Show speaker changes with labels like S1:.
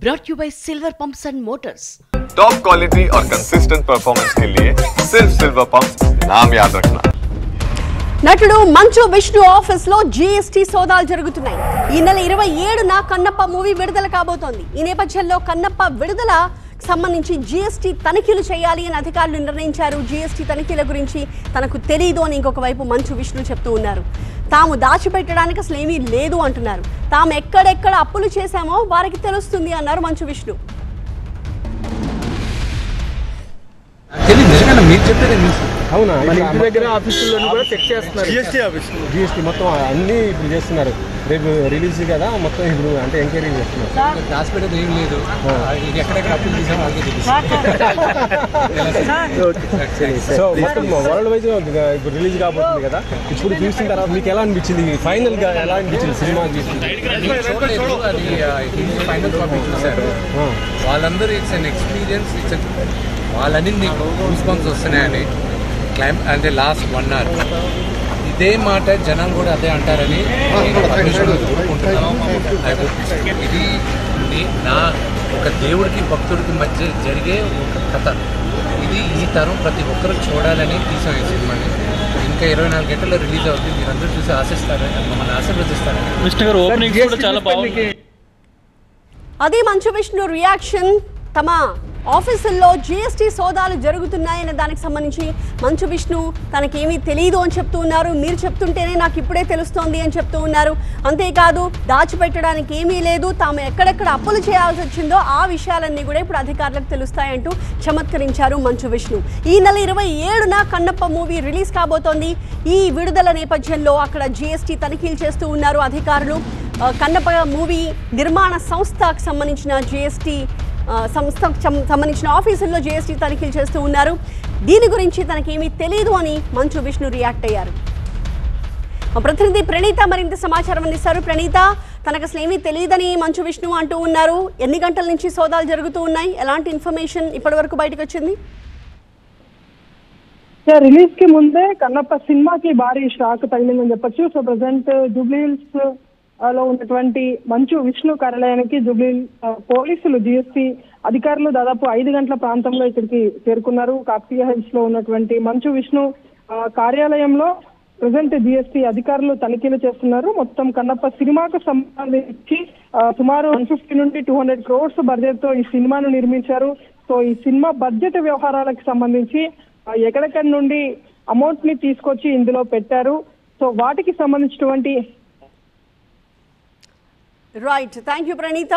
S1: brought you by Silver Pumps and Motors.
S2: Top quality और consistent performance के लिए सिर्फ सिल्वर पंप्स नाम याद रखना.
S3: నటుడు మంచు విష్ణు ఆఫీస్ లో జీఎస్టీ సోదాలు జరుగుతున్నాయి. ఈ నెల 27న కన్నప్ప మూవీ విడుదల కాబోతోంది. ఈ నేపథ్యంలో కన్నప్ప విడుదల సంబంధించి జీఎస్టీ తనిఖీలు చేయాలి అని అధికారులు నిర్ణయించారు. జీఎస్టీ తనిఖీల గురించి తనకు తెలియదు అని ఇంకొక వైపు మంచు విష్ణు చెప్తూ ఉన్నారు. తాము దాచిపెట్టడానికి అసలు ఏమీ లేదు అంటున్నారు. తాము ఎక్కడెక్కడ అప్పులు చేశామో వారికి తెలుస్తుంది అన్నారు మంచు విష్ణు.
S4: అవునా, ఇంటి దగ్గర ఆఫీసుల్లో కూడా చెక్ చేస్తున్నారు. జిఎస్టీ మొత్తం అన్ని ఇప్పుడు చేస్తున్నారు. రేపు రిలీజ్ కదా, మొత్తం ఇప్పుడు అంటే ఎంక్వైరీ చేస్తున్నారు.
S5: హాస్పిటల్ ఏం లేదు, ఎక్కడెక్కడ అప్పులు చేసామో
S4: సో మొత్తం వరల్డ్ వైజ్ ఇప్పుడు రిలీజ్ కాబోతుంది కదా. ఇప్పుడు చూసిన తర్వాత మీకు ఎలా అనిపించింది? ఫైనల్ గా ఎలా అనిపించింది సినిమా చూసి?
S5: అది ఫైనల్ కాపీ చూశారు వాళ్ళందరూ. It's an experience. వాళ్ళని నీకు గూస్ బంప్స్ వస్తున్నాయని అంటే లాస్ట్ 1 hour ఇదే మాట జనం కూడా అదే అంటారని ఇది నా ఒక దేవుడికి భక్తుడికి మధ్య జరిగే ఒక కథ. ఇది ఈ తరం ప్రతి ఒక్కరు చూడాలని తీసాం ఈ సినిమాని. ఇంకా 24 గంటల్లో రిలీజ్ అవుతుంది. మీరందరూ చూసి ఆశిస్తారని, మమ్మల్ని ఆశీర్వదిస్తారని.
S3: అది మంచు విష్ణు రియాక్షన్. తమ ఆఫీసుల్లో జీఎస్టీ సోదాలు జరుగుతున్నాయనే దానికి సంబంధించి మంచు విష్ణు తనకేమీ తెలియదు అని చెప్తూ ఉన్నారు. మీరు చెప్తుంటేనే నాకు ఇప్పుడే తెలుస్తోంది అని చెప్తూ ఉన్నారు. అంతేకాదు దాచిపెట్టడానికి ఏమీ లేదు, తాము ఎక్కడెక్కడ అప్పులు చేయాల్సి వచ్చిందో ఆ విషయాలన్నీ కూడా ఇప్పుడు అధికారులకు తెలుస్తాయంటూ చమత్కరించారు మంచు విష్ణు. ఈ నెల 27న కన్నప్ప మూవీ రిలీజ్ కాబోతోంది. ఈ విడుదల నేపథ్యంలో అక్కడ జీఎస్టీ తనిఖీలు చేస్తూ ఉన్నారు అధికారులు. కన్నప్ప మూవీ నిర్మాణ సంస్థకు సంబంధించిన జీఎస్టీ సంస్థకు సంబంధించిన ఆఫీసుల్లో జీఎస్టీ తనిఖీలు చేస్తూ ఉన్నారు. దీని గురించి తనకేమీ తెలియదు అని మంచు విష్ణు రియాక్ట్ అయ్యారు. ప్రతినిధి ప్రణీత మరింత సమాచారం అందిస్తారు. ప్రణీత, తనకు అసలు ఏమీ తెలియదని మంచు విష్ణు అంటూ ఉన్నారు. ఎన్ని గంటల నుంచి సోదాలు జరుగుతూ ఉన్నాయి? ఎలాంటి ఇన్ఫర్మేషన్ ఇప్పటి వరకు బయటకు వచ్చింది?
S6: రిలీజ్ కి ముందే కన్నప్ప సినిమాకి భారీ షాక్ తగిలిందని చెప్పొచ్చు. సో ప్రజెంట్ జూబ్లీహిల్స్ లో ఉన్నటువంటి మంచు విష్ణు కార్యాలయానికి పోలీసులు జీఎస్టీ అధికారులు దాదాపు 5 గంటల ప్రాంతంలో ఇక్కడికి చేరుకున్నారు. కాకతీయ హిల్స్ లో ఉన్నటువంటి మంచు విష్ణు కార్యాలయంలో ప్రజెంట్ జీఎస్టీ అధికారులు తనిఖీలు చేస్తున్నారు. మొత్తం కన్నప్ప సినిమాకు సంబంధించి సుమారు 150 నుండి 200 crores బడ్జెట్ తో ఈ సినిమాను నిర్మించారు. సో ఈ సినిమా బడ్జెట్ వ్యవహారాలకు సంబంధించి ఎక్కడెక్కడి నుండి అమౌంట్ ని తీసుకొచ్చి ఇందులో పెట్టారు. సో వాటికి సంబంధించినటువంటి
S3: రైట్, థ్యాంక్ యూ ప్రణీత.